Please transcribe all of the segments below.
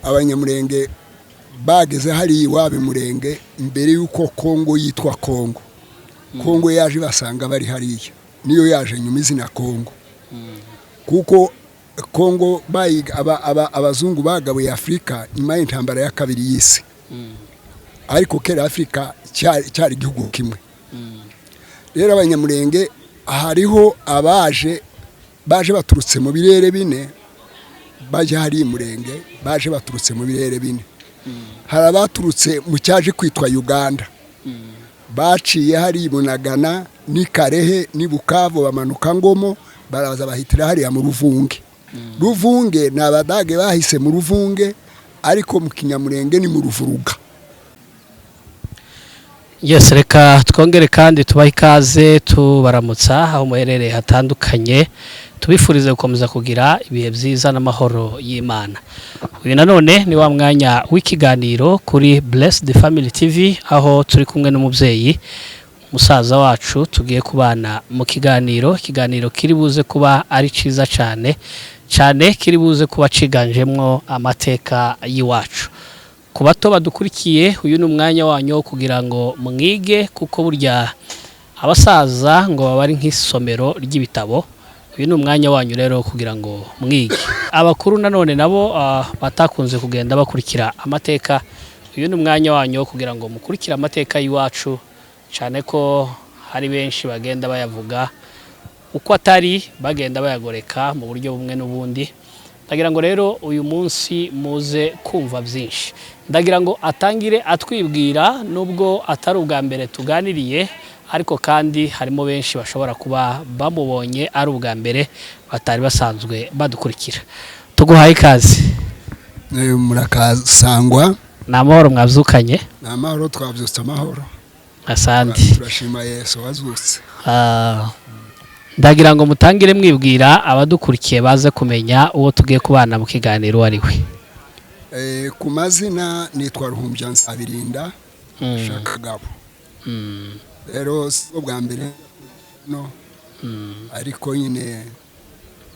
Abanyamurenge bageze hari iwabe murenge imbere yuko Kongo yitwa Kongo. Kongo yaje basanga bari hariya. Niyo yaje nyuma izina Kongo. Kuko Kongo abazungu bagabuye Afrika nyuma y'intambara ya kabiri y'isi. Ariko kera Afrika cyari igihugu kimwe. Rero abanyamurenge hariho baje baturutse mu birere bine, baje hari murenge baje baturutse mu birere bine. Hari abaturutse mu cyaje kwitwa Uganda, baciye hari Bunagana ni Karehe ni Bukavu bamanuka Ngomo, baraza bahitira hariya mu Ruvunge. Ruvunge ni abadage bahise mu Ruvunge, ariko mu Kinyamurenge ni mu Ruvuruga. Yes, reka twongere kandi tubaha ikaze tubaramutsa aho muherereye hatandukanye, tubifurize gukomeza kugira ibihe byiza n'amahoro y'Imana. Uyu nanone ni wa mwanya w'ikiganiro kuri Blessed Family TV, aho turi kumwe n'umubyeyi umusaza wacu tugiye kubana mu kiganiro kiri buze kuba ari cyiza cyane kiri buze kuba ciganjemwo amateka y'iwacu. Ku bato badukurikiye, uyu ni umwanya wanyu kugira ngo mwige, kuko burya abasaza ngo baba ari nk'isomero ry'ibitabo. Uyu ni umwanya wanyu rero kugira ngo mwige. Abakuru nanone nabo batakunze kugenda bakurikira amateka, uyu ni umwanya wanyu kugira ngo mukurikire amateka y'iwacu, cyane ko hari benshi bagenda bayavuga uko atari, bagenda bayagoreka mu buryo bumwe n'ubundi. Ndagira ngo rero uyu munsi muze kumva byinshi. Ndagira ngo atangire atwibwira, nubwo atari ubwa mbere tuganiriye, ariko kandi harimo benshi bashobora kuba bamubonye ari ubwa mbere batari basanzwe badukurikira. Tuguhaye ikaze. Murakasangwa. Ni amahoro mwabyukanye? Ni amahoro, twabyutse amahoro. Asante. Turashima Yesu wazutse. Ndagira ngo mutangire mwibwira abadukurikiye baze kumenya uwo tugiye kubana mu kiganiro ari we. Ku mazina nitwa Ruhumbya Nsabirinda Shakagabo. Rero ubwa mbere no, ariko nyine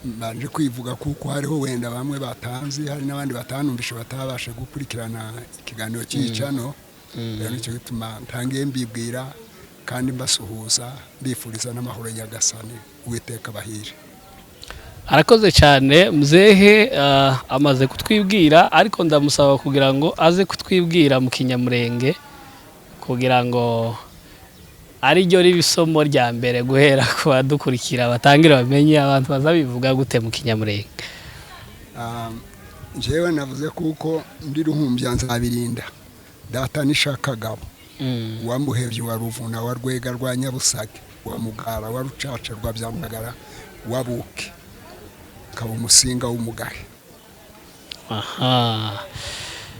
mbanje kwivuga kuko hariho wenda bamwe batanzi, hari n'abandi batanumvishe batabasha gukurikirana ikiganiro cy'icano. Rero nicyo gituma ntangiye mbibwira kandi mbasuhuza, mbifuriza n'amahoro y'Agasani, Uwiteka bahire. Arakoze cyane mzehe, amaze kutwibwira, ariko ndamusaba kugira ngo aze kutwibwira mu Kinyamurenge, kugira ngo ari ryo ribisomo rya mbere guhera ku badukurikira batangira bamenye abantu bazabivuga gute mu Kinyamurenge. Jewe navuze kuko ndi Ruhumbya Nsabirinda, data ni Shakagabo. Wamuhevye wa Ruvuna wa Rwega rwa Nyabusage wa Mugara wa Rucaca rwa Byamagara wa Buke kaba umusinga w'umugahe.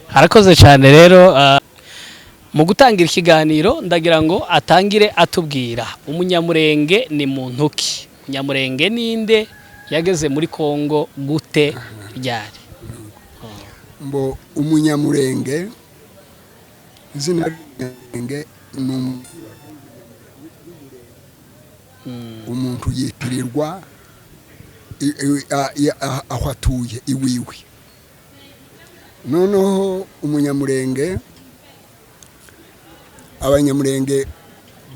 Arakoze cyane rero. Mu gutangira ikiganiro ndagira ngo atangire atubwira umunyamurenge ni muntu ki, umunyamurenge ninde, yageze muri Kongo gute, ryari? Mbo umunyamurenge, izina ry'umunyamurenge umuntu yitirirwa aho atuye iwiwe. Noneho umunyamurenge, abanyamurenge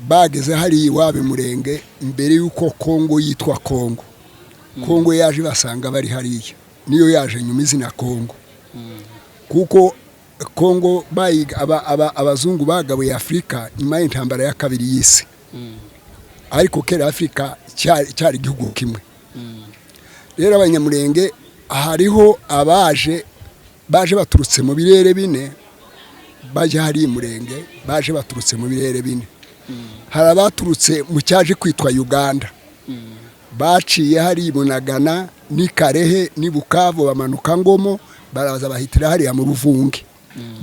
bageze hari iwabe murenge imbere yuko Kongo yitwa Kongo. Kongo yaje basanga bari hariya. Niyo yaje nyuma izina Kongo. Kuko Kongo abazungu bagabuye Afrika nyuma y'intambara ya kabiri y'isi. Ariko kera Afrika cyari igihugu kimwe. Rero abanyamurenge hariho baje baturutse mu birere bine, baje hari murenge baje baturutse mu birere bine. Hari abaturutse mu cyaje kwitwa Uganda, baciye hari Bunagana ni Karehe ni Bukavu bamanuka Ngomo, baraza bahitira hariya mu Ruvunge.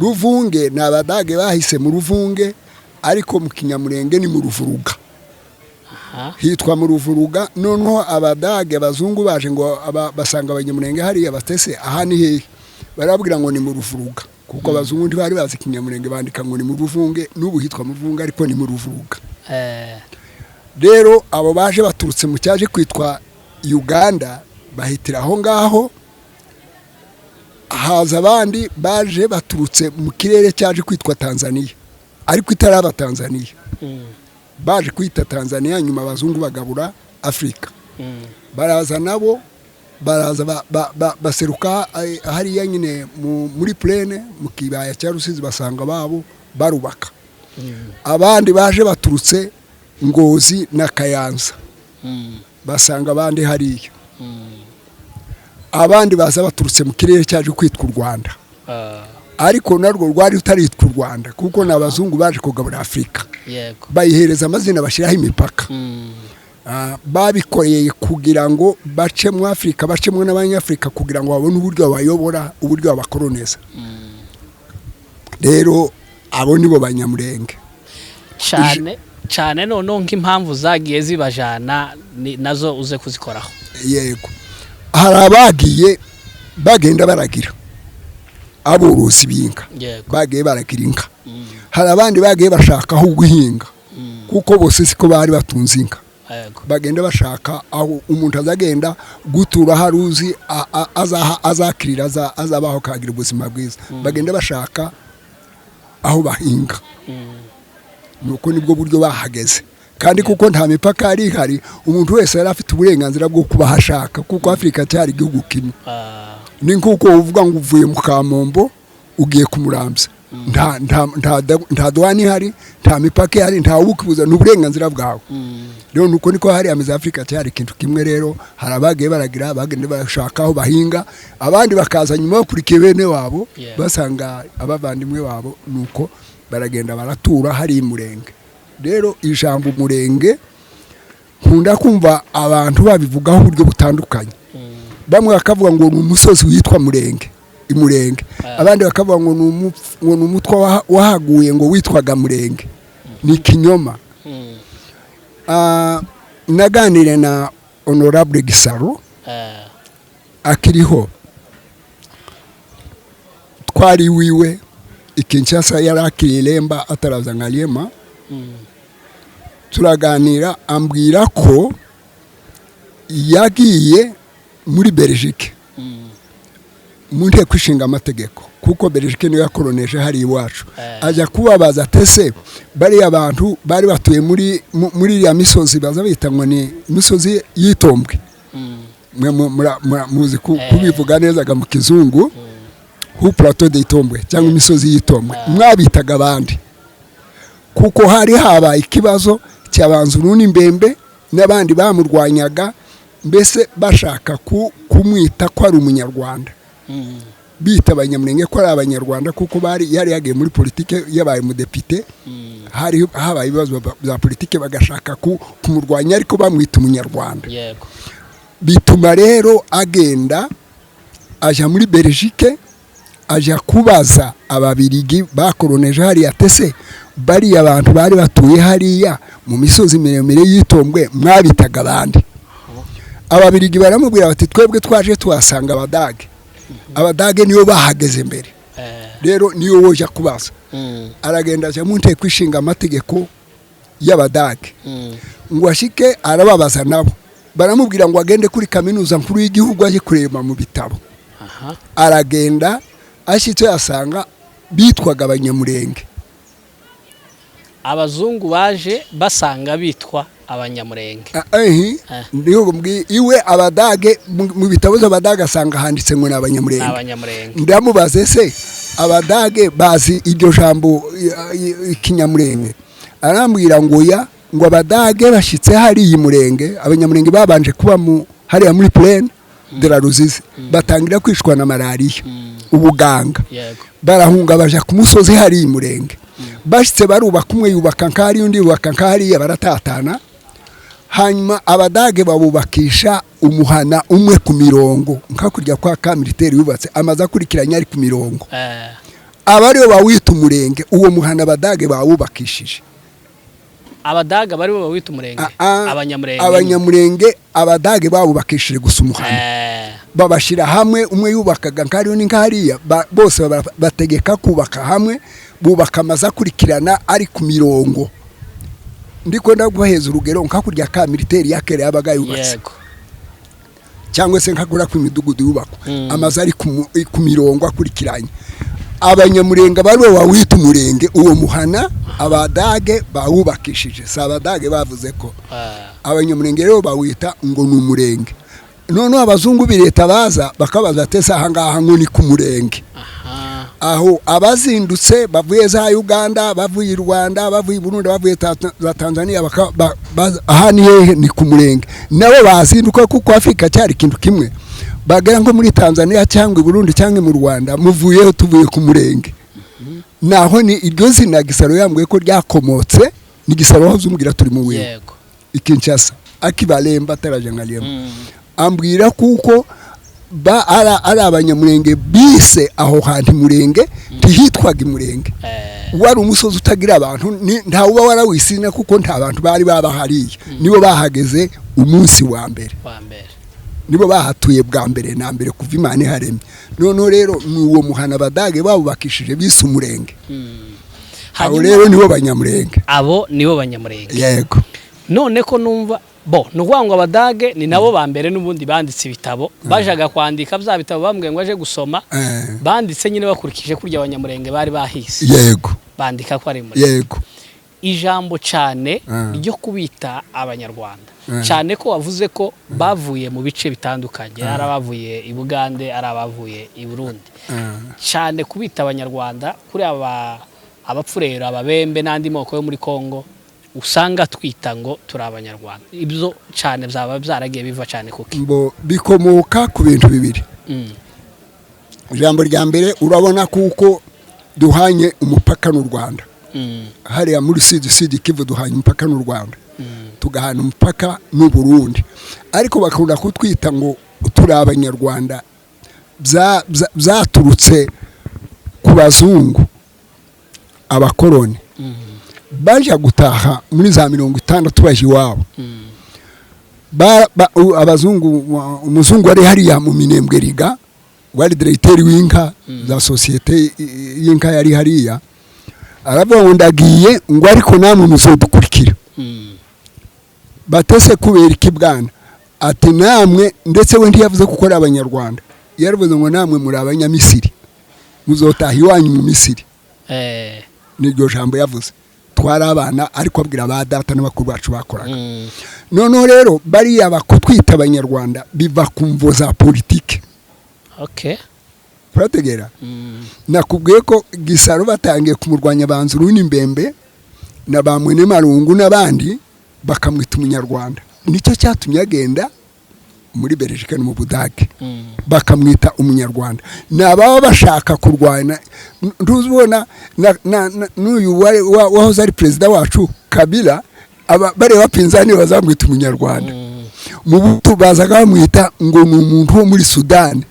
Ruvunge ni abadage bahise mu Ruvunge, ariko mu Kinyamurenge ni mu Ruvuruga. Hitwa mu Ruvuruga. Noneho abadage abazungu baje ngo basanga abanyamurenge hariya batese aha ni hehe, barabwira ngo ni mu Ruvuruga, kuko abazungu ntibari bazi Kinyamurenge, bandika ngo ni mu Ruvunge, n'ubu hitwa mu Ruvunge ariko ni mu Ruvuruga. Rero abo baje baturutse mu cyaje kwitwa Uganda, bahitira aho ngaho. Haza abandi baje baturutse mu kirere cyaje kwitwa Tanzania, ariko itaraba Tanzania. Baje kwita Tanzania, nyuma abazungu bagabura Afrika. Baraza nabo, baraza baseruka hariya nyine muri plane mu kibaya cya Rusizi, basanga babo barubaka. Abandi baje baturutse Ngozi na Kayanza, basanga abandi hariya. Abandi baza baturutse mu kirere cyaje kwitwa u Rwanda, ariko narwo rwari utaritwa u Rwanda kuko n'abazungu baje kugabura Afrika, bayihereza amazina bashyiraho imipaka. Babikoreye kugira ngo bace mu Afrika, bacemwe n'abanyafrika kugira ngo babone uburyo bayobora, uburyo babakoloneza. Rero abo nibo Banyamulenge cyane. Noneho nk'impamvu zagiye zibajana nazo uze kuzikoraho. Yego, hari abagiye bagenda baragira aborozi b'inka, bagiye baragira inka. Hari abandi bagiye bashaka aho guhinga kuko bose siko bari batunze inka. Bagenda bashaka aho umuntu azagenda gutura haruzi azakirira azabaho kagira ubuzima bwiza. Bagenda bashaka aho bahinga. Nuko nibwo buryo bahageze, kandi kuko nta mipaka ari ihari, umuntu wese yari afite uburenganzira bwo kuba hashaka, kuko Afrika cyari igihugu kimwe. Ni nkuko uvuga ngo uvuye mu Kamombo ugiye kumurambya, nta douane ihari, nta mipaka ihari, nta wukubuza, n'uburenganzira bwawe. Rero nuko niko hari ameze Afrika cyari ikintu kimwe. Rero hari abagiye baragira, bagenda bashaka aho bahinga, abandi bakaza nyuma bakurikiye bene wabo, basanga abavandimwe wabo, nuko baragenda baratura hari Murenge. Rero ijambo Murenge nkunda kumva abantu babivugaho uburyo butandukanye. Bamwe bakavuga ngo ni umusozi witwa Murenge, Imurenge. Abandi bakavuga ngo ni umutwa wahaguye ngo witwaga Murenge. Ni ikinyoma. Naganire na Honorable Gisaro akiriho, twari wiwe Kinshasa, yari akiri Lemba ataraza nka Liema. Turaganira, ambwira ko yagiye muri Belgique mu nteko ishinga amategeko, kuko Belgique niyo yakoroneje hari iwacu. Ajya kubabaza tese bari abantu bari batuye muri ya misozi baza bitangwa ni misozi yitombwe. Muzi kubivuga neza mu kizungu, hu plateau de Itombwe cyangwa imisozi y'Itombwe. Mwabitaga abandi kuko hari habaye ikibazo cy'abanzuru n'imbembe n'abandi bamurwanyaga, mbese bashaka kumwita ko ari umunyarwanda. Bita Abanyamulenge ko ari Abanyarwanda kuko yari yagiye muri politike, yabaye mu depite. Hari habaye ibibazo bya politike, bagashaka kumurwanya ariko bamwita umunyarwanda. Bituma rero agenda aja muri Belgique, aja kubaza Ababirigi bakoroneje hariya tese bari abantu bari batuye hariya mu misozi miremire y'Itombwe mwabitaga abandi. Ababirigi baramubwira bati twebwe twaje tuhasanga Abadage niyo bahageze mbere. Rero niyo woje kubaza. Aragenda aja mu nteko ishinga amategeko y'Abadage. Ngo ashike arababaza nabo, baramubwira ngo agende kuri kaminuza nkuru y'igihugu aje kureba mu bitabo. Aragenda ashitse yasanga bitwaga Abanyamulenge. Abazungu baje basanga bitwa Abanyamulenge. Ndiho mbwi iwe Abadage mu bitabo by'Abadage asanga handitse ngo n'Abanyamulenge. Ndamubaze se Abadage bazi iryo jambo ikinyamulenge? Arambwira ngo ngo Abadage bashitse hari iyi Murenge, Abanyamulenge babanje kuba hariya muri Plaine de la Ruzizi, batangira kwishwa na malaria, ubuganga. Barahunga baja ku musozi hari iyi Murenge. Bashitse barubaka, umwe yubaka nkari undi yubaka nkari, baratatana. Hanyuma Abadage babubakisha umuhana umwe ku mirongo, nkakurya kwa ka militaire yubatse amaza kurikiranya ari ku mirongo. Abariyo bawita Umurenge, uwo muhana Abadage bawubakishije. Abadaga bari bo bawita Umurenge, Abanyamulenge Abadage babubakishije gusa umuhana. Babashira hamwe, umwe yubakaga nkari undi nkariya, bose bategeka kubaka hamwe, bubaka amaza kurikirana ari ku mirongo. Ndiko ndaguheza urugero nkakurya ka militaire ya Kera yabaga yubatse. cyangwa se nkagura ku imidugudu yubakwa amazu ari ku mirongo akurikiranye abanyamurenga bari wawita umurenge uwo muhana abadage bawubakishije si abadage bavuze ko abanyamurenge rero bawita ngo ni umurenge noneho abazungu b'Leta baza bakabaza atese ahangaha ngo ni ku murenge aho abazindutse bavuye za Uganda bavuye Rwanda bavuye Burundi bavuye za Tanzania aha ni hehe ni ku murenge nabo bazinduka kuko Afrika cyari ikintu kimwe bagera ngo muri Tanzania cyangwa Burundi cyangwa mu Rwanda muvuyeho tuvuye ku murenge naho ni iryo zina Gisaro yambwiye ko ryakomotse ni Gisaro aho zumugira turi mu wiwe ikinshasa akibalemba taraje ngaliyemo ambwira kuko ari abanyamurenge bise aho hantu murenge ntihitwaga imurenge wari umusozi utagira abantu nta uba warawisina kuko nta bantu bari babahariye nibo bahageze umunsi wa mbere nibo bahatuye bwa mbere na mbere kuva Imana iharemye none rero ni uwo muhana abadage babubakishije bise umurenge abo rero nibo banyamurenge yego none ko numva nukuvuga ngo abadage ni nabo ba mbere n'ubundi banditse ibitabo bajaga kwandika bya bitabo bambwiye ngo aje gusoma banditse nyine bakurikije kurya abanyamurenge bari bahise yego bandika ko ari muri yego ijambo cyane ryo kubita abanyarwanda cyane ko wavuze ko bavuye mu bice bitandukanye ari abavuye i Bugande ari abavuye i Burundi cyane kubita abanyarwanda kuri abapfurero ababembe n'andi moko yo muri Kongo usanga twita ngo turi abanyarwanda ibyo cyane byaba byaragiye biva cyane kuki mbo bikomoka ku bintu bibiri ijambo rya mbere urabona kuko duhanye umupaka n'u Rwanda hariya muri sidi Kivu duhanye umupaka n'u Rwanda tugahana umupaka n'u Burundi ariko bakunda kutwita ngo turi abanyarwanda byaturutse ku bazungu abakoroni baje gutaha muri za 60 baje iwabo abazungu umuzungu ari hariya mu Minembwe Riga wari directeur w'inka za societe y'inka yari hariya aravuga ngo ndagiye ngo ariko namwe muzodukurikira batese kubera ikibwana ati namwe ndetse we ntiyavuze ko ari abanyarwanda yaravuze ngo namwe muri abanyamisiri muzotaha iwanyu mu Misiri niryo jambo yavuze twari abana ariko abwira ba data n'abakuru bacu bakoraga none rero bariya bakutwita abanyarwanda biva ku mvo za politike urategera nakubwiye ko Gisaro batangiye kumurwanya banzuru n'imbembe na ba Mwene Marungu n'abandi bakamwita umunyarwanda nicyo cyatumye agenda muri Belgique no mu Budage bakamwita umunyarwanda nababa bashaka kurwana nduzubona n'uyu wahoze ari president wacu Kabila bare bapinzani bazamwita umunyarwanda mu butu bazaga bamwita ngo ni umuntu wo muri Sudan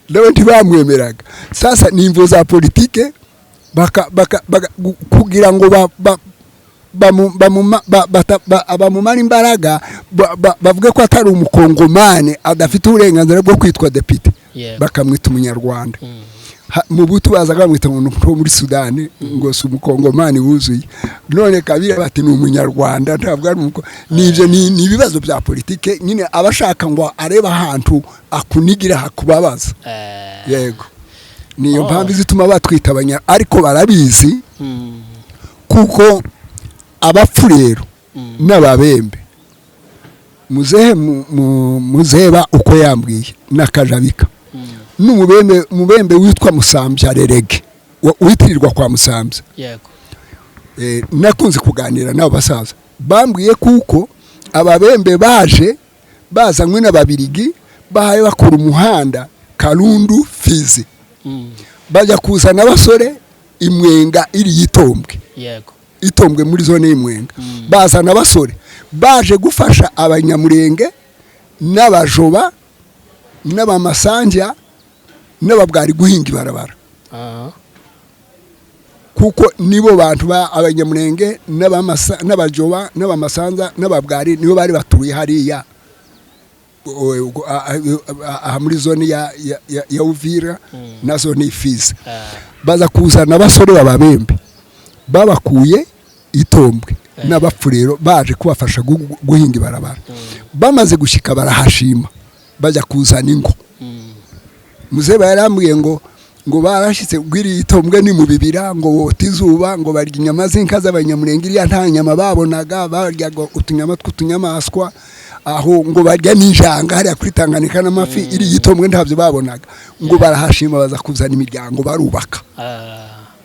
nawe ntibamwemeraga sasa ni imvo za politike kugira ngo abamumara imbaraga bavuge ko atari umukongomane adafite uburenganzira bwo kwitwa depite bakamwita umunyarwanda mu butu bazaga bamwita ngo muri Sudani ngo si umukongomane wuzuye none Kabila bati ni umunyarwanda ntabwo ari nivyo ni ibibazo bya politike nyine abashaka ngo areba ahantu akunigira hakubabaza yego niyo mpamvu zituma batwita ariko barabizi kuko abapfurero n'ababembe muzeba uko yambwiye nakajabika n'umubembe witwa Musambya Rerege witirirwa kwa Musambya yego nakunze kuganira nabo basaza bambwiye kuko ababembe baje bazanywe n'ababirigi bahaye bakora umuhanda Karundu Fizi bajya kuzana abasore imwenga iri yitombwe yego itombwe muri zone y'imwenga bazana abasore baje gufasha abanyamurenge n'abajoba n'abamasanja n'ababwari guhinga ibarabara kuko nibo bantu ba abanyamurenge n'abajoba n'abamasanza n'ababwari nibo bari batuye hariya muri zone ya Uvira na zone y'Ifizi baza kuzana abasore bababembe babakuye itombwe n'abapfurero baje kubafasha guhinga ibarabara bamaze gushika barahashima bajya kuzana ingo muzeba yarambwiye ngo barashitse gwiri itombwe ni mu bibira ngo wota izuba ngo barya inyama z'inka z'abanyamurenge iriya nta nyama babonaga baryaga utunyama tw'utunyamaswa aho ngo barya n'injanga hariya kuri Tanganyika n'amafi iri itombwe ntabyo babonaga ngo barahashima baza kuzana imiryango barubaka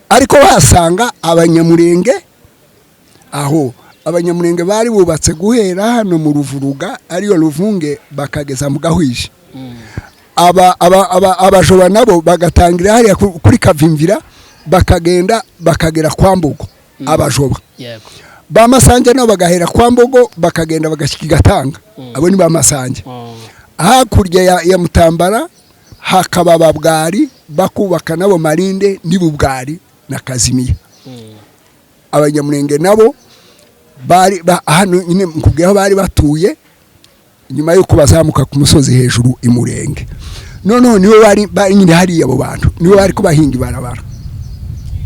ariko basanga abanyamurenge aho abanyamurenge bari bubatse guhera hano mu Ruvuruga ariyo Ruvunge bakageza mu Gahwije abajoba nabo bagatangira hariya kuri Kavimvira bakagenda bakagera kwa Mbogo abajoba bamasange nabo bagahera kwa Mbogo bakagenda bagashika Gatanga abo ni bamasange hakurya ya Mutambara hakaba babwari bakubaka nabo Marinde n'ibubwari na Kazimiya abanyamurenge nabo bari hano nyine mukubwiye bari batuye nyuma yuko bazamuka ku musozi hejuru imurenge noneho niwe bari nyine hari abo bantu niwe bari kubahinga ibarabara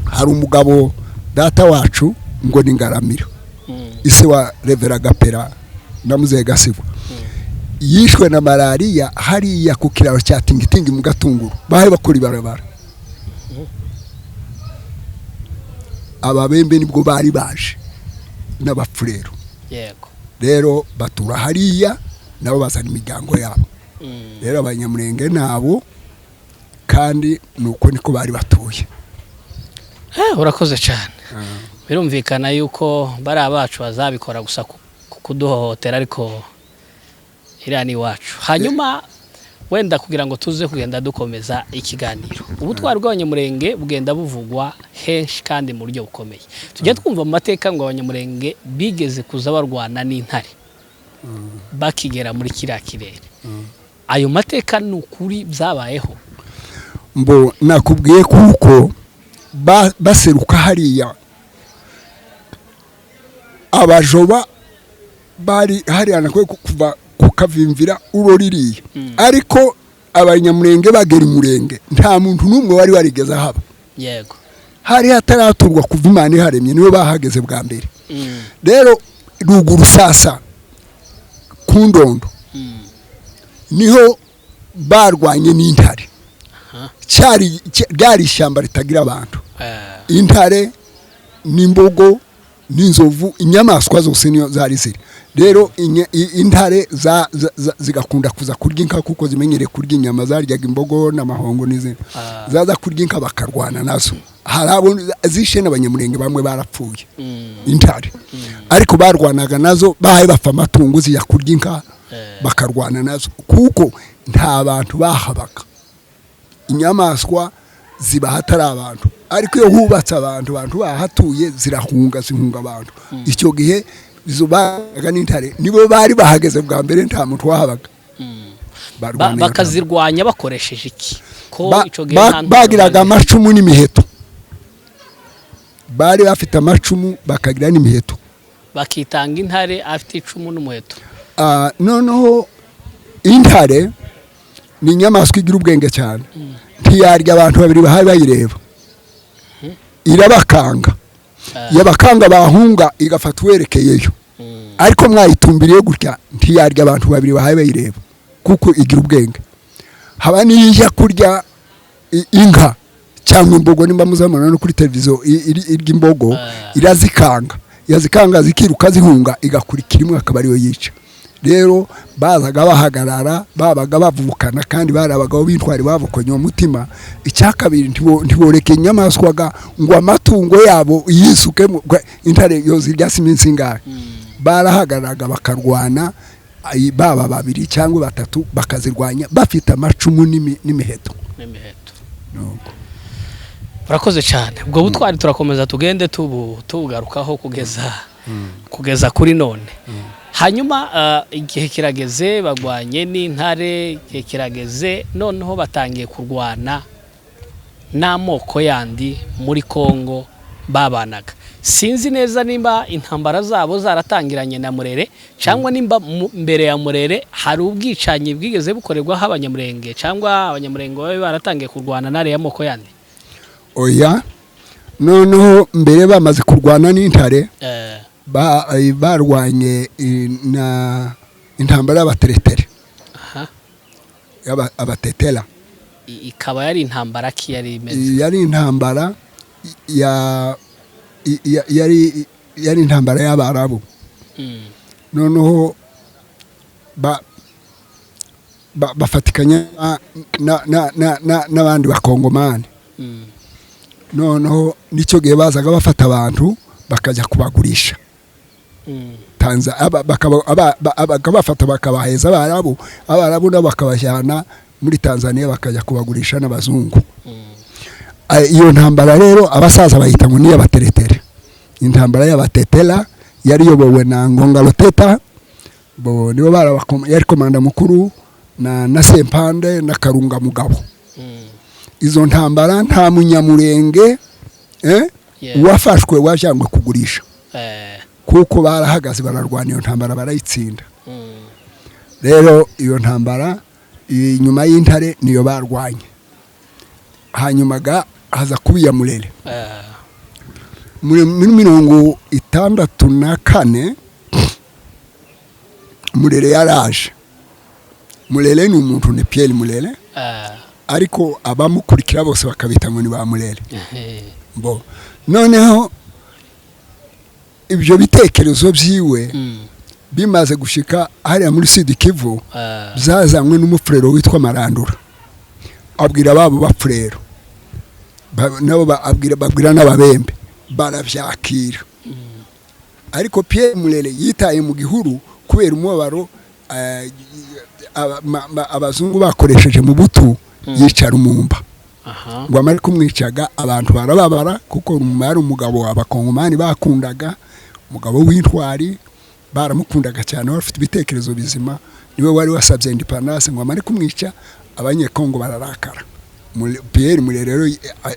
hari umugabo data wacu ngo ni Ngaramiro ise wa Revera Gapera na Muzehe Gasibwa yishwe na malaria hariya ku kiraro cya Tingitingi mu Gatunguru bahe bakora ibarabara ababembe nibwo bari baje n'abapfurero yego rero batura hariya nabo bazana imiryango yabo rero abanyamurenge nabo kandi nuko niko bari batuye urakoze cyane birumvikana yuko bari abacu bazabikora gusa kuduhohotera ariko iriya ni iwacu hanyuma wenda kugira ngo tuze kugenda dukomeza ikiganiro ubutwari bw'abanyamurenge bugenda buvugwa henshi kandi mu buryo bukomeye tujya twumva mu mateka ngo abanyamurenge bigeze kuza barwana n'intare bakigera muri kiriya kirere ayo mateka ni ukuri byabayeho mbo nakubwiye kuko baseruka hariya abajoba bari hariya nakwe kuva kukavimvira uroririye ariko abanyamurenge bagera imurenge nta muntu numwe wari warigeza haba yego hari hataraturwa kuva Imana iharemye niwe bahageze bwa mbere rero ruguru sasa kundondo niho barwanye n'intare ryari ishyamba ritagira abantu intare n'imbogo n'inzovu inyamaswa zose niyo zari ziri rero intare zigakunda kuza kurya inka kuko zimenyere kurya inyama zaryaga imbogo n'amahongo n'izindi zaza kurya inka bakarwana nazo harabo zishe n'abanyamurenge bamwe barapfuye intare ariko barwanaga nazo bahaye bapfa amatungo ziya kurya inka bakarwana nazo kuko nta bantu bahabaga inyamaswa ziba hatari abantu ariko iyo hubatse abantu bahatuye zihunga abantu icyo gihe izo baga n'intare nibo bari bahageze bwa mbere nta muntu wahabaga bakazirwanya bakoresheje iki ko ico gihe bagiraga amacumu n'imiheto bari bafite amacumu bakagira n'imiheto bakitanga intare afite icumu n'umuheto noneho intare ni inyamaswa igira ubwenge cyane ntiyarya abantu babiri bahaye bayireba irabakanga yabakanga bahunga igafata uwerekeyeyo ariko mwayitumbiriye gutya ntiyarya abantu babiri bahaye bayireba kuko igira ubwenge haba niyijya kurya inka cyangwa imbogo nimba muzamana no kuri televiziyo irya imbogo irazikanga yazikanga zikiruka zihunga igakurikira imwe akaba ariyo yica rero bazaga bahagarara babaga bavukana kandi barabagaho bintwari bavukonye umutima icyakabiri ntiboreke inyamaswaga ngo amatungo yabo yisuke intare yozi rya siminsi ngahe barahagararaga bakarwana baba babiri cyangwa batatu bakazirwanya bafite amacumu n'imiheto urakoze cyane ubwo butwari turakomeza tugende tubugarukaho kugeza kuri none hanyuma igihe kirageze bagwanye n'intare igihe kirageze noneho batangiye kurwana n'amoko yandi muri Kongo babanaga sinzi neza nimba intambara zabo zaratangiranye na Murere cyangwa nimba mbere ya Murere hari ubwicanyi bwigeze bukorerwa abanyamurenge cyangwa abanyamurenge babe baratangiye kurwana n'are y'amoko yandi oya noneho mbere bamaze kurwana n'intare barwanye na intambara y'abateretere abatetera. ikaba yari intambara ki yari imeze? Yari intambara yari intambara y'Abarabu. Noneho bafatikanya n'abandi bakongomani. Noneho nicyo gihe bazaga bafata abantu bakajya kubagurisha bakabafata bakabaheza Abarabu nabo bakabajyana muri Tanzania bakajya kubagurisha n'abazungu. Iyo ntambara rero abasaza bayita ngo ni y'abateretere. Intambara y'abatetera yari yobowe na Ngonga Loteta, nibo yari komanda mukuru na Sempande na Karunga Mugabo. Izo ntambara nta munyamurenge wafashwe wajyanywe kugurisha, kuko barahagaze bararwana iyo ntambara barayitsinda. Rero iyo ntambara inyuma y'intare niyo barwanye. Hanyuma haza kubiya Murere. Muri 1964 Murere yaraje. Murere ni umuntu ni Pierre Murere, ariko abamukurikira bose bakabita ngo ni ba Murere. Noneho ibyo bitekerezo byiwe bimaze gushika hariya muri Sud Kivu, zazanywe n'umufurero witwa Marandura. Abwira babo bafurero nabo babwira n'ababembe baravyakira. Ariko Pierre Murere yitaye mu gihuru kubera umubabaro abazungu bakoresheje mu butu yicara umumba. Ngo amare kumwicaga abantu barababara, kuko yari umugabo abakongomani bakundaga, umugabo w'intwari baramukundaga cyane, bafite ibitekerezo bizima. Niwe wari wasabye independence. Ngo amare kumwica abanyekongo bararakara. Pierre Murere rero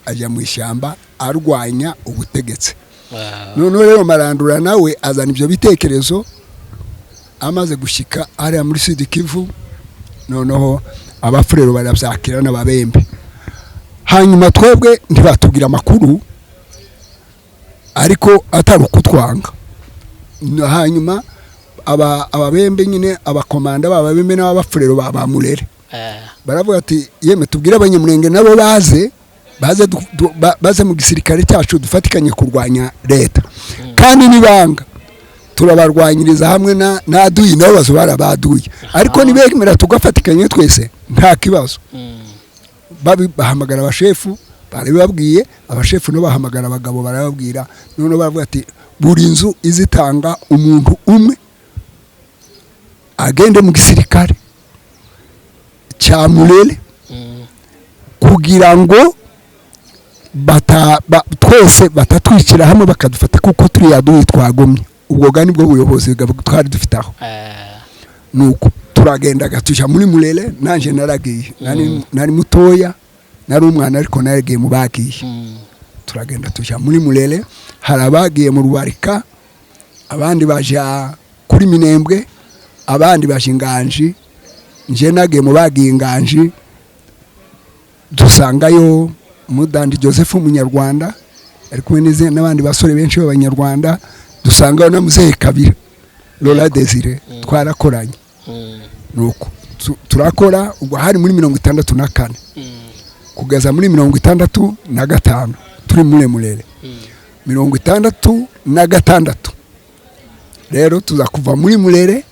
ajya mu ishyamba arwanya ubutegetsi. Noneho rero Marandura nawe azana ibyo bitekerezo, amaze gushika hariya muri Sud Kivu. Noneho abafurero barabyakira n'ababembe. Hanyuma twebwe ntibatubwira amakuru, ariko atari ukutwanga. Hanyuma ababembe nyine abakomanda b'ababembe n'abafurero ba Murere baravuga ati yeme tubwire abanyamurenge nabo baze mu gisirikare cyacu dufatikanye kurwanya leta. Kandi nibanga turabarwanyiriza hamwe na Aduhaye nabo bazobara baduye, ariko nibemera tugafatikanye twese nta kibazo. Bahamagara abashefu barabibabwiye, abashefu no bahamagara abagabo barababwira. None baravuga ati buri nzu izitanga umuntu umwe agende mu gisirikare cya Murere, kugira ngo twese batatwicira hamwe bakadufata kuko turi Aduhaye twagomye. Ubwo gani bwo buyobozi twari dufitaho. Nuko turagendaga tujya muri Murere. Nanje naragiye, nari mutoya, nari umwana, ariko naragiye mu bagiye. Turagenda tujya muri Murere. Harabagiye mu Rubarika, abandi baja kuri Minembwe, abandi baje Inganji. Nje nagiye mu bagiye Inganji, dusangayo Mudandi Joseph umunyarwanda, ariko n'abandi basore benshi b'abanyarwanda. Dusangayo na Muzehe Kabira Lola Desire, twarakoranye. Nuko turakora. Ubwo hari muri 64 kugeza muri 65 turi muri Murere. 66 rero tuza kuva muri Murere.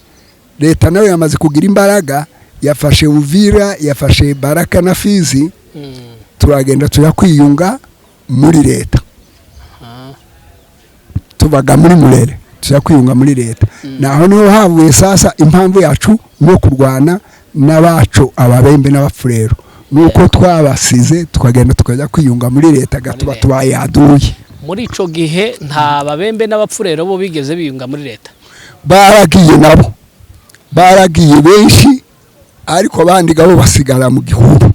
Leta nayo yamaze kugira imbaraga, yafashe Uvira, yafashe Baraka na Fizi. Turagenda tuya kwiyunga muri leta. Tubaga muri Murere tuya kwiyunga muri leta. Naho niho havuye sasa impamvu yacu no kurwana n'abacu ababembe n'abafurero. Nuko twabasize tukagenda tukajya kwiyunga muri leta gatuba tubaye Aduhaye. Muri ico gihe nta babembe n'abapfurero bo bigeze biyunga muri leta. Baragiye nabo, baragiye benshi, ariko abandi gabo basigara mu gihuru.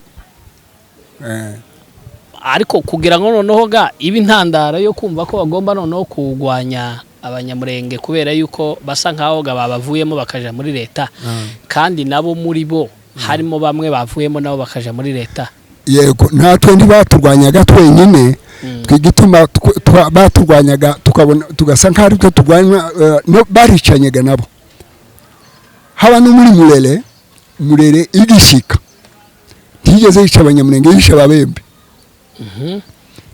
Ariko kugira ngo noneho ibi ntandara yo kumva ko bagomba noneho kugwanya abanyamurenge, kubera yuko basa nkaho babavuyemo bakaja muri leta. Kandi nabo muri bo harimo bamwe bavuyemo nabo bakaja muri leta. Yego, natwe ntibaturwanyaga twenyine. Twigituma baturwanyaga tukabona tugasa nkaho ariko turwanya baricanyaga nabo. Haba no muri Murere igishika tigeze yica abanyamurenge, yishe ababembe.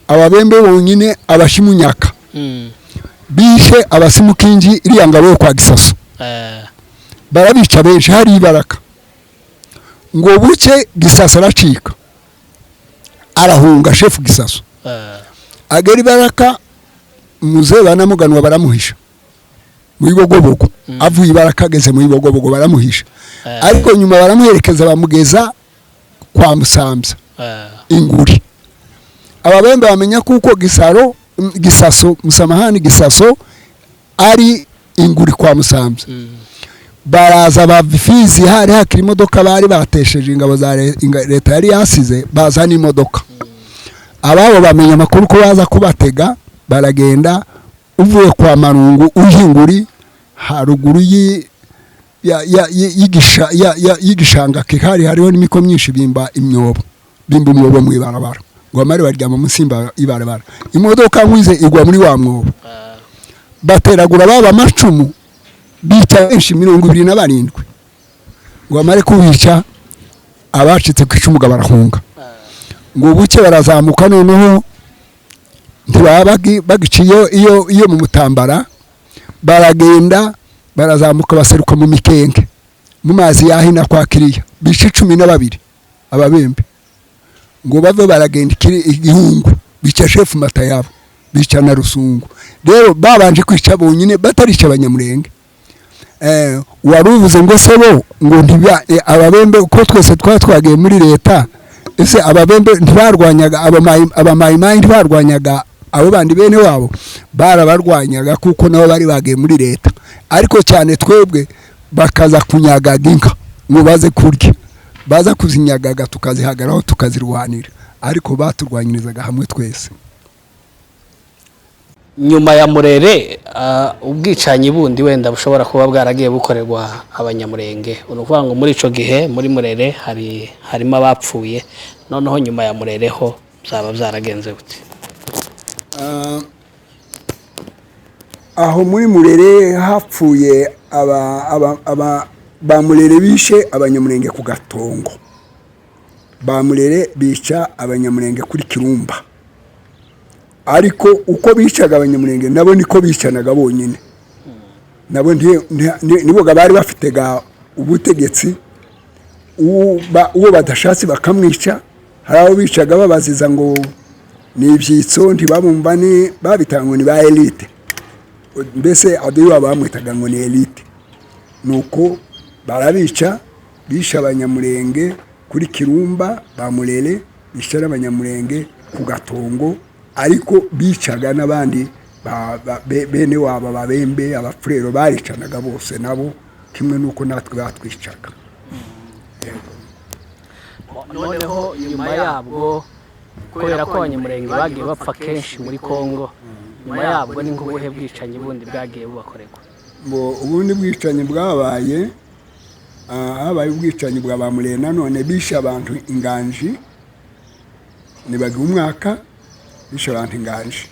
Ababembe bonyine abashimunyaka bishe abasimukingi iriya ngabo yo kwa Gisaso, barabica benshi. Hari ibaraka ngo buke Gisaso aracika, arahunga shefu Gisaso, agera ibaraka muze banamuganwa baramuhisha mu Ibogobogo. Avuye ibaraka ageze mu Ibogobogo baramuhisha, ariko nyuma baramuherekeza bamugeza kwa Musamza inguri. Ababembe bamenya kuko Gisaso musamahani Gisaso ari inguri kwa Musamza. Baraza bavifizi, hari hakiri imodoka bari batesheje ingabo za leta yari yasize, bazana imodoka. Ababo bamenya amakuru ko baza kubatega, baragenda uvuye kwa Marungu uhinguri haruguru y'igishanga kihari, hariho n'imiko myinshi bimba umwobo mu ibarabara, ngo amare baryama musimba ibarabara. Imodoka nkwize igwa muri wa mwobo, bateragura baba amacumu, bica benshi 27, ngo amare kubica abacitse ku icumu barahunga. Ngo buke barazamuka, noneho ntibaba bagiciye iyo mu Mutambara, baragenda barazamuka baseruka mu Mikenge mu mazi yahina kwa Kiriya, bica 12 ababembe. Ngo bave baragenda igihungu, bica shefu Matayabo, bica na Rusungu. Rero babanje kwica bonyine batarica abanyamurenge. Waruvuze ngo sebo ngo ababembe uko twese twagiye muri leta, ese ababembe ntibarwanyaga abamayimayi, ntibarwanyaga abo bandi bene wabo? Barabarwanyaga kuko nabo bari bagiye muri leta, ariko cyane twebwe bakaza kunyagaga inka ngo baze kurya, baza kuzinyagaga tukazihagaraho tukazirwanira, ariko baturwanyirizaga hamwe twese. Nyuma ya Murere ubwicanyi bundi wenda bushobora kuba bwaragiye bukorerwa abanyamurenge, uruvuga ngo muri ico gihe muri Murere harimo abapfuye, noneho nyuma ya Murere ho byaba byaragenze gute? Aho muri Murere hapfuye ba Murere bishe abanyamurenge ku Gatongo, ba Murere bica abanyamurenge kuri Kirumba, ariko uko bicaga abanyamurenge nabo niko bicanaga bonyine. Nabo nibo bari bafitega ubutegetsi, uwo badashatse bakamwica. Hari abo bicaga babaziza ngo ni ibyitso, ntibabumvane, babitangwa ni ba elite, mbese Aduhaye bamwitaga ngo ni elite. Nuko barabica, bisha abanyamurenge kuri Kirumba, ba Murere bisha abanyamurenge ku Gatongo, ariko bicaga n'abandi bene wabo babembe, abafurero baricanaga bose nabo kimwe nuko natwe batwicaga. Noneho nyuma yabwo kubera ko abanyamurenge bagiye bapfa kenshi muri Kongo, nyuma yabwo ni nk'ubuhe bwicanyi bundi bwagiye bubakorerwa? Ubundi bwicanyi bwabaye, habaye ubwicanyi bwa ba Murere nanone bisha abantu inganji, nibaga umwaka bishe abantu inganji.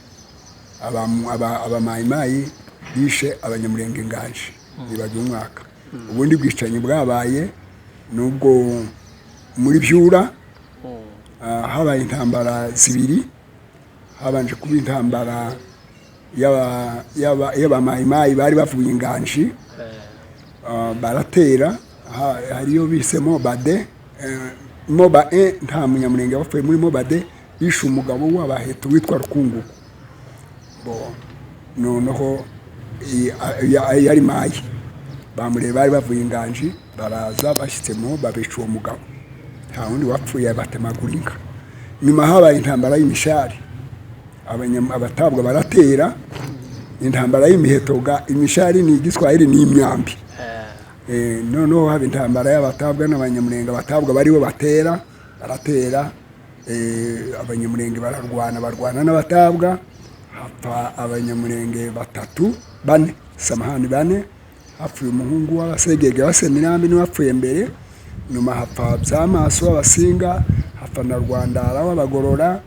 Abamayimayi bishe abanyamurenge inganji, nibaga umwaka. Ubundi bwicanyi bwabaye nubwo muri Byura habaye intambara zibiri. Habanje kuba intambara y'abamayimayi bari bavuye inganji, baratera, hariyo bise Mobade, Moba nta munyamurenge bapfuye muri Mobade, bishe umugabo w'abaheto witwa Rukungugu. Noneho yari mayi, ba Murere bari bavuye inganji, baraza bashyitsemo babica uwo mugabo, nta wundi wapfuye, batemagura inka. Nyuma habaye intambara y'imishari, abatabwa baratera, intambara y'imihetoga. Imishari ni igiswahili ni imyambi. Noneho haba intambara y'abatabwa n'abanyamurenge. Abatabwa baribo baratera, abanyamurenge barwana n'abatabwa, hapfa abanyamurenge 4 hapfuye umuhungu w'abasegege w'Aseminambi n'uwapfuye mbere. Nyuma hapfa Byamaso w'Abasinga, hapfa na Rwandara w'Abagorora,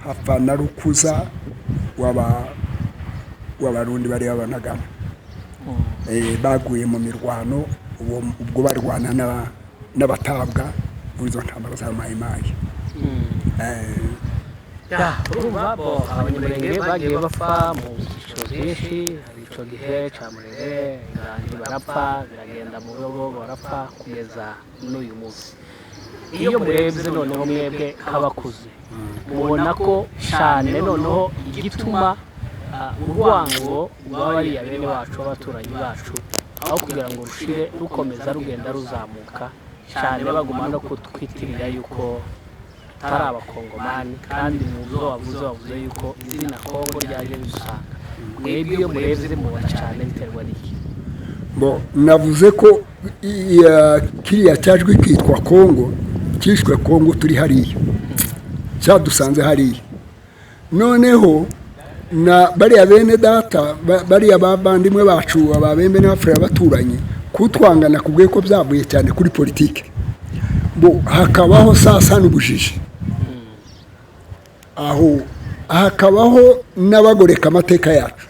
hapfa na Rukuza w'Abarundi bari abanagana. Baguye mu mirwano ubwo barwana n'abatabwa muri izo ntambara za mayimayi. urumva bo abanyamurenge bagiye bapfa mu byiciro byinshi. Hari icyo gihe cya murenge inganji barapfa, biragenda mu rugo barapfa kugeza n'uyu munsi. Iyo murebye noneho mwebwe nk'abakuze mubona ko cyane noneho igituma urwango rw'abariya bene wacu b'abaturanyi bacu aho kugira ngo rushire rukomeza rugenda ruzamuka cyane baguma no kutwitirira yuko tari abakongomani, kandi mu byo wavuze yuko izina Kongo ryaje bisanga. Mwebwe iyo murebye mubona cyane biterwa n'iki? Navuze ko kiriya cyajwi kitwa Kongo cyishwe Kongo turi hariya, cyadusanze hariya. Noneho na bariya bene data bariya babandimwe bacu ababembe n'abafurera baturanye kutwangana kubwe ko byavuye cyane kuri politike. Hakabaho sasa n'ubujiji, aho hakabaho n'abagoreka amateka yacu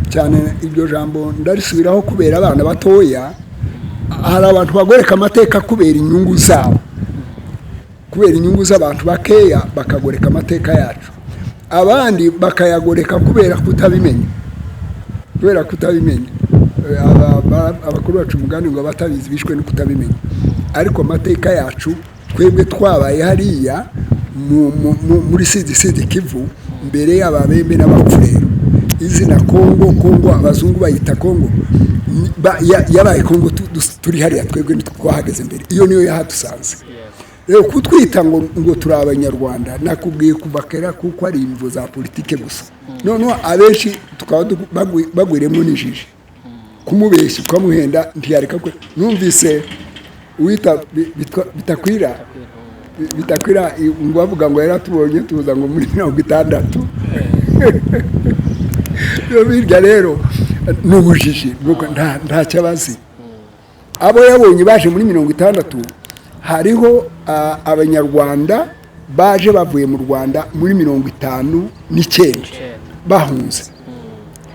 cyane. Iryo jambo ndarisubiraho kubera abana batoya. Hari abantu bagoreka amateka kubera inyungu zabo, kubera inyungu z'abantu bakeya bakagoreka amateka yacu. Abandi bakayagoreka kubera kutabimenya, abakuru bacu umugani ngo batabizi bishwe no kutabimenya. Ariko amateka yacu twebwe twabaye hariya muri sidi Kivu mbere y'ababembe n'abapfurero. Izina Kongo abazungu bayita Kongo, yabaye Kongo turi hariya twebwe twahageze mbere. Iyo niyo yahadusanze. Rero kutwita ngo turi abanyarwanda nakubwiye kuva kera kuko ari imvo za politike gusa. Noneho abenshi tukaba bagwiremo n'ijiji, kumubeshya ukamuhenda ntiyareka ko. Numvise wita bitakwira ngo bavuga ngo yaratubonye tuza ngo muri 60. Yo birya rero n'ubujiji nta cyabazi. Abo yabonye baje muri 60 hariho abanyarwanda baje bavuye mu Rwanda muri 59 bahunze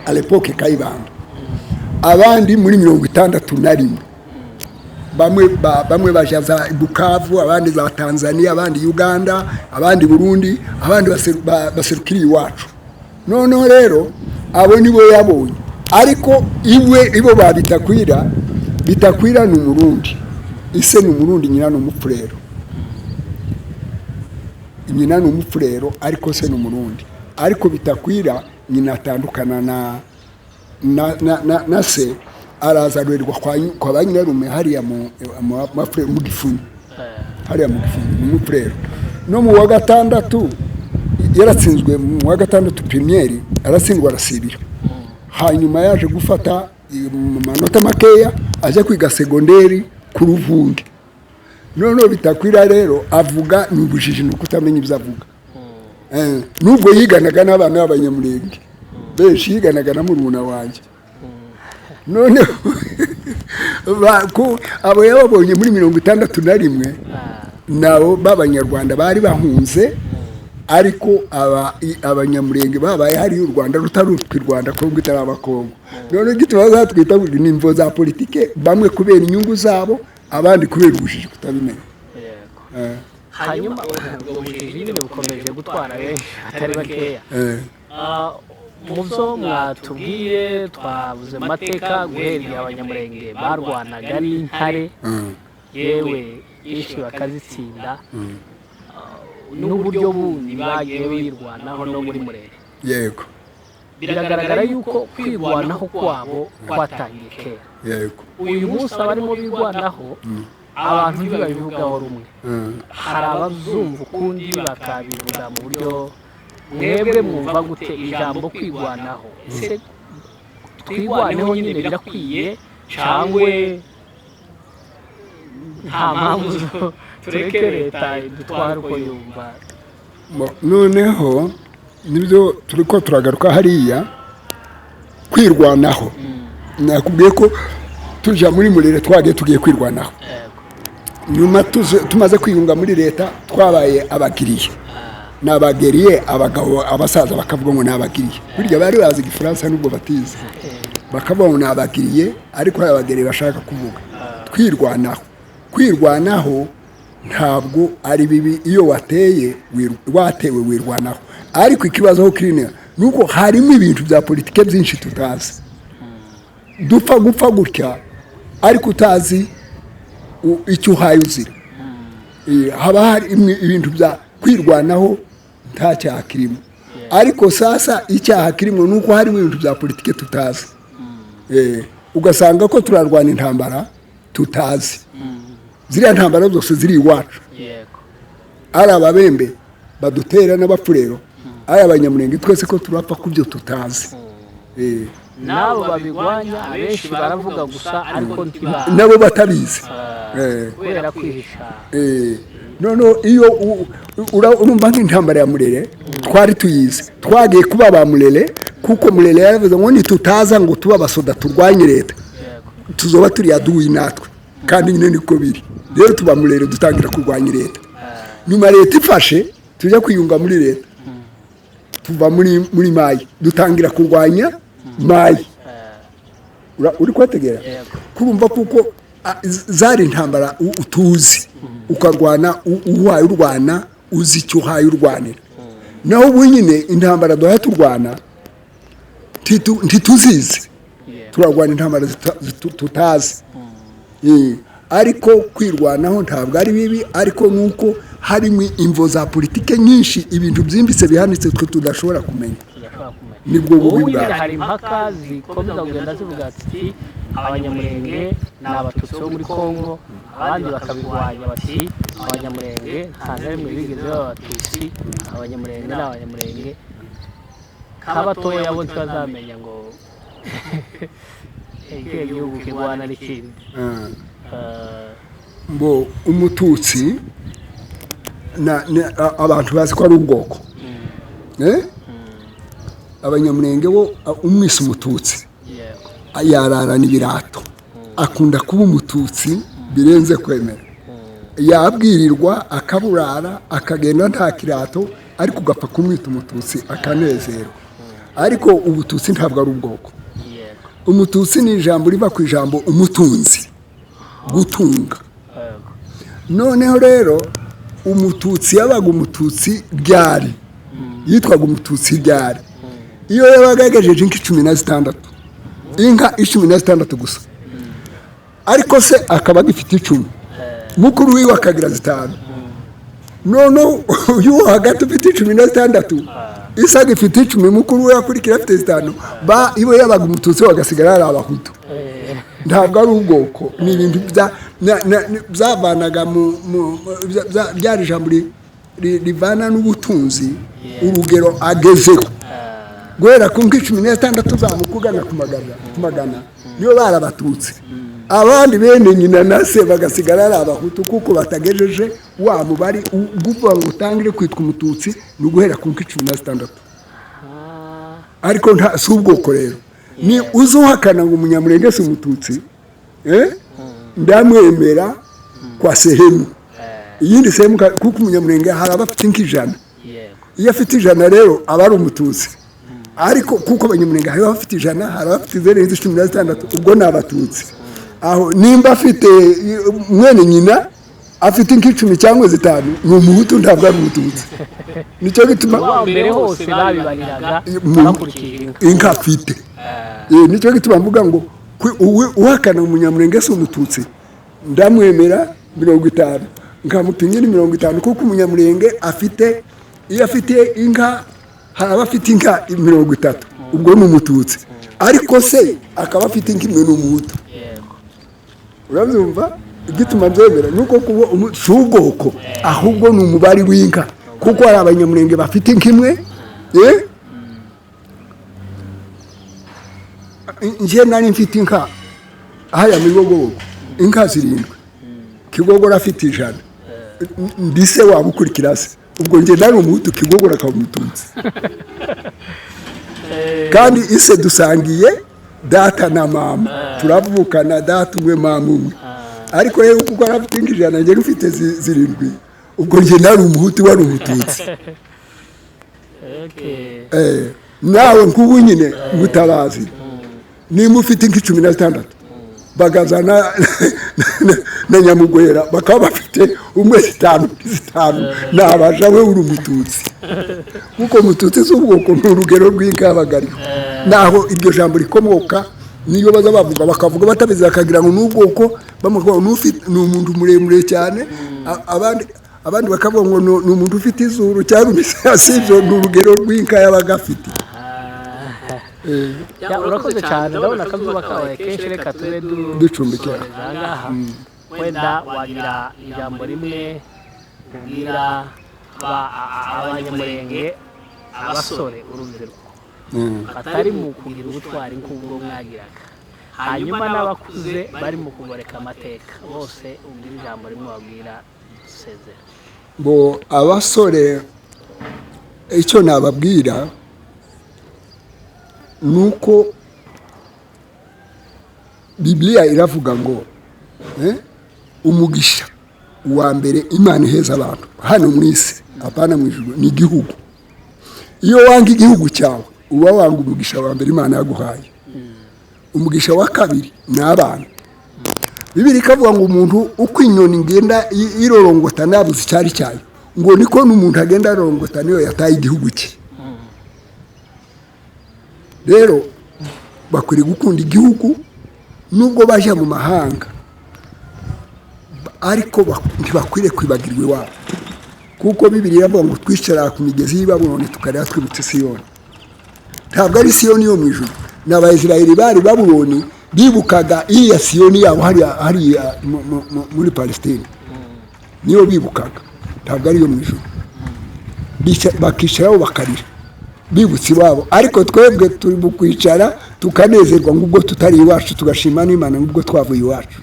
à l'époque Kayibanda. Abandi muri 61 bamwe bajaza Bukavu, abandi za Tanzania, abandi Uganda, abandi Burundi, abandi baserukira iwacu. Noneho rero abo nibo yabonye, ariko ibo bitakwira ni Umurundi. Ise ni Umurundi, nyina ni umupfurero. Nyina ni umupfurero ariko se ni Umurundi. Ariko bitakwira nyina atandukana na se, arazarwerwa kwa banyirarume hariya mu Gifunyi, hariya mu Gifunyi ni umupfurero. No mu wa gatandatu yaratsinzwe, mu wa gatandatu primaire aratsindwa arasibira. Hanyuma yaje gufata amanota makeya aje kwiga segonderi ku Ruhumbya. Noneho bitakwira rero avuga n'ubujiji no kutamenya ibyo avuga. Nubwo yiganaga n'abana b'abanyamurenge benshi, yiganaga na muruna wanjye. Noneho abo yababonye muri 61 nabo b'abanyarwanda bari bahunze, ariko abanyamurenge babaye hari y'u Rwanda rutari Rwanda Kongo itari abakongo. None gituma zatwita buri nimvo za politike, bamwe kubera inyungu zabo, abandi kubera ubujiji kutabimenya. Hanyuma ubujiji bukomeje gutwara benshi atari bakeya. Mu byo mwatubwiye twabuze amateka guhera abanyamurenge barwanaga n'intare, yewe ishi bakazitsinda, n'uburyo bundi bagiye birwanaho no muri murenge. Yego, biragaragara yuko kwirwanaho kwabo kwatangiye kera. Yego, uyu munsi abarimo birwanaho abantu ntibabivugaho rumwe. Hari abazumva ukundi bakabivuga mu buryo. Mwebwe mwumva gute ijambo kwirwanaho? Ese twirwaneho nyine birakwiye cyangwa nta mpamvu tureke leta dutwara uko yumva? Noneho nibyo turiko turagaruka hariya kwirwanaho. Nakubwiye ko tuja muri murere twagiye tugiye kwirwanaho. Nyuma tumaze kwiyunga muri leta twabaye abagiriye. Nabageriye abagabo abasaza bakavuga ngo nabagiriye. Burya bari bazi Igifaransa nubwo batize. Bakavuga ngo nabagiriye, ariko abageriye bashaka kuvuga kwirwanaho. Kwirwanaho ntabwo ari bibi iyo watewe wirwanaho, ariko ikibazo aho kirine nuko harimo ibintu bya politike byinshi tutazi, dupfa gupfa gutya ariko utazi icyo uhaye uzira. Haba hari ibintu bya kwirwanaho nta cyaha kirimo, ariko sasa icyaha kirimo nuko harimo ibintu bya politike tutazi. Ugasanga ko turarwana intambara tutazi, ziriya ntambara zose ziri iwacu, ari ababembe badutera n'abapfurero, ari abanyamurenge, twese ko turapfa ku byo tutazi. nabo babigwanya abenshi baravuga gusa ariko nabo batabizi kubera kwihisha. Noneho iyo urumva nk'intambara ya Murere twari tuyizi, twagiye kuba ba Murere kuko Murere yaravuze ngo nitutaza ngo tuba abasoda turwanye leta tuzoba turi Aduhaye natwe, kandi nyine niko biri. Rero tuba Murere dutangira kurwanya leta, nyuma leta ifashe tujya kwiyunga muri leta, tuva muri mayi dutangira kurwanya mayi. Uri kwategera kurumva kuko zari intambara utuzi, ukarwana uhaye urwana uzi icyo uhaye urwanira. Naho ubu nyine intambara duhaye turwana ntituzizi, turarwana intambara tutazi. Ariko kwirwanaho ntabwo ari bibi, ariko nuko harimo imvo za politike nyinshi, ibintu byimbitse bihanitse twe tudashobora kumenya. Nibwo bubi bwa hari impaka zikomeza kugenda zivuga ati abanyamurenge ni abatutsi bo muri Kongo, abandi bakabirwanya bati abanyamurenge nta na rimwe bigeze b'abatutsi, abanyamurenge ni abanyamurenge. Kabatoya yabo ntibazamenya ngo ikihe gihugu kirwana n'ikindi. Mbo umututsi abantu bazi ko ari ubwoko. Abanyamurenge bo umwisi umututsi yararana ibirato, akunda kuba umututsi birenze kwemera. Yabwirirwa akaburara akagenda nta kirato, ariko ugapfa kumwita umututsi akanezerwa. Ariko ubututsi ntabwo ari ubwoko. Umututsi ni ijambo riva ku ijambo umutunzi, gutunga. Noneho rero umututsi yabaga umututsi ryari, yitwaga umututsi ryari iyo yabaga yagejeje inka 16, inka 16 gusa, ariko se akaba agifite 10, mukuru wiwe akagira 5. Noneho uyu hagati ufite 16 isa gifite 10, mukuru we akurikira afite 5, iwe yabaga umututsi wagasigara ari abahutu. Ntabwo ari ubwoko, ni ibintu byavanaga byari ijambo rivana n'ubutunzi urugero agezeho. Guhera ku 16 zamukugana ku magana niyo barabatutsi, abandi bene nyina na se bagasigara ari abahutu kuko batagejeje wa mubari guvuga ngo utangire kwitwa umututsi ni guhera ku 16. Ariko nta si ubwoko rero. Ni uzuhakana ngo umunyamurenge si umututsi, ndamwemera kwa sehemu. Iyindi sehemu kuko umunyamurenge hari abafite nk'ijana, iyo afite 100 rero aba ari umututsi. Ariko kuko abanyamurenge hari abafite 100, hari abafite 16, ubwo ni abatutsi. Aho nimba afite mwene nyina afite nk'icumi cyangwa 5 ni umuhutu, ntabwo ari umututsi. Nicyo gituma mbere hose babibariraga bakurikira inka afite. Nicyo gituma mvuga ngo uhakana umunyamurenge si umututsi ndamwemera 50, nkamupinye ni 50, kuko umunyamurenge afite, iyo afite inka hari abafite inka 30, ubwo ni umututsi. Ariko se akaba afite inka imwe n'umuhutu. Urabyumva? Igituma byemera nuko kubo si ubwoko, ahubwo ni umubari w'inka, kuko hari abanyamurenge bafite inka imwe. Nje nari mfite inka haya migogo, inka 7, Kigogora afite 100, ndise wabukurikira se, ubwo nje nari umuhutu, Kigogora akaba umututsi. Kandi ise dusangiye data na mama, turavukana data umwe mama umwe. Ariko rero kuko arafite 100 nje ufite 7, ubwo nje nari umuhutu wari umututsi. Nawe nkubu nyine mutabazi nimba ufite 16, bagazana na nyamugwera bakaba bafite umwe zitanu nabaja we uri umututsi kuko umututsi z'ubwoko n'urugero rw'inka y'abagariho naho iryo jambo rikomoka niyo baza bavuga bakavuga batabizi bakagira ngo n'ubwoko bamuvuga ni umuntu muremure cyane abandi bakavuga ngo ni umuntu ufite izuru cyangwa imisatsi ibyo ni urugero rw'inka y'abaga afite. Urakoze cyane ndabona akazuba kabaye kenshi reka tube ducumbikira ahangaha wenda wagira ijambo rimwe ubwira abanyamurenge abasore urubyiruko batari mu kugira ubutwari nk'ubwo mwagiraga hanyuma n'abakuze bari mu kugoreka amateka bose ubwira ijambo rimwe babwira dusezera. bo abasore icyo nababwira nuko Bibiliya iravuga ngo umugisha wa mbere Imana iheza abantu hano mu isi apana mu ijuru ni igihugu. Iyo wanga igihugu cyawe uba wanga umugisha wa mbere Imana yaguhaye. Umugisha wa kabiri ni abana. Bibiliya ikavuga ngo umuntu uko inyoni ngenda irorongota nabuze icyari cyayo ngo niko n'umuntu agenda arorongota niyo yataye igihugu cye. Rero bakwiriye gukunda igihugu nubwo baje mu mahanga ariko ntibakwiriye kwibagirwa iwabo kuko Bibiliya iravuga ngo twicara ku migezi y'Ibabuloni tukareba twibutse Siyoni. Ntabwo ari Siyoni yo mu ijuru n'Abayisiraheli bari Babuloni bibukaga iya Siyoni yabo hari muri Palestine niyo bibukaga ntabwo ari yo mu ijuru bakicaraho bakarira bibutse iwabo ariko twebwe turi mu kwicara tukanezerwa ngubwo tutari iwacu tugashima n'Imana ngubwo twavuye iwacu.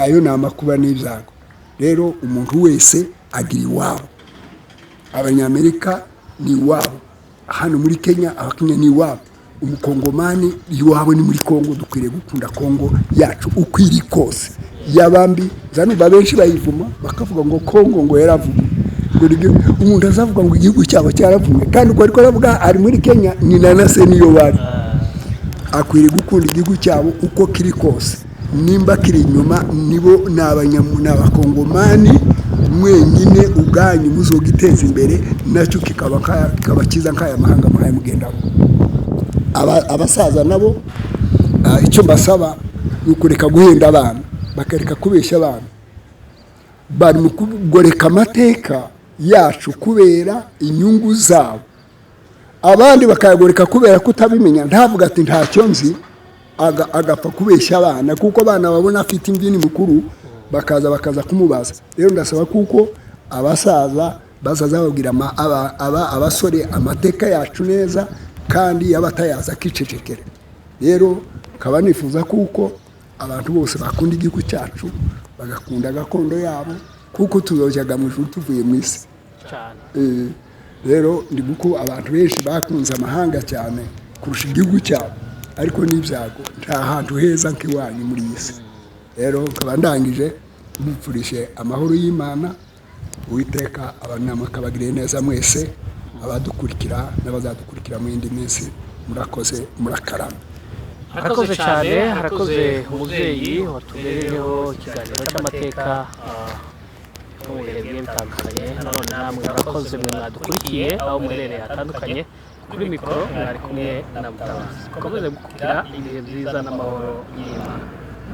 Ayo ni amakuba n'ibyago. Rero umuntu wese agira iwabo. Abanyamerika ni iwabo, hano muri Kenya abakenya ni iwabo, umukongomani iwabo ni muri Kongo. Dukwiriye gukunda Kongo yacu ukwiri kose. Yabambi zanuba benshi bayivuma bakavuga ngo Kongo ngo yaravumwe. Umuntu azavuga ngo igihugu cyabo cyaravumwe kandi uko ariko aravuga ari muri Kenya ni nanase niyo bari. Akwiriye gukunda igihugu cyabo uko kiri kose. Nimba kiri inyuma nibo n'abakongomani mwenyine ubwanyu muzogiteza imbere nacyo kikaba cyiza nk'aya mahanga muhaye mugendaho. Abasaza nabo icyo mbasaba ni ukureka guhenda abana bakareka kubeshya abana. Bari mu kugoreka amateka yacu kubera inyungu zabo, abandi bakayagoreka kubera kutabimenya. Ntavuga ati ntacyo nzi agapfa kubeshya abana kuko abana babona afite imbyini mukuru bakaza kumubaza. Rero ndasaba kuko abasaza bazaza babwira abasore amateka yacu neza kandi yabatayaza kicecekere. Rero kaba nifuza kuko abantu bose bakunda igihugu cyacu bagakunda gakondo yabo kuko tuzojaga mu ijuru tuvuye mu isi cyane. Rero ndi buko abantu benshi bakunze amahanga cyane kurusha igihugu cyabo ariko n'ibyago nta hantu heza nk'iwanyu muri isi. Rero nkaba ndangije mbipfurishe amahoro y'Imana Uwiteka abanama kabagire neza mwese abadukurikira n'abazadukurikira mu yindi minsi. Murakoze murakarama. Harakoze cyane, harakoze umubyeyi watugereyeho ikiganiro cy'amateka mu bihe bigiye bitandukanye. None namwe murakoze mwe mwadukurikiye aho muherereye hatandukanye. Kuri mikoro mwari kumwe na Mutabazi. Mukomeze gukurikira ibihe byiza n'amahoro y'Imana.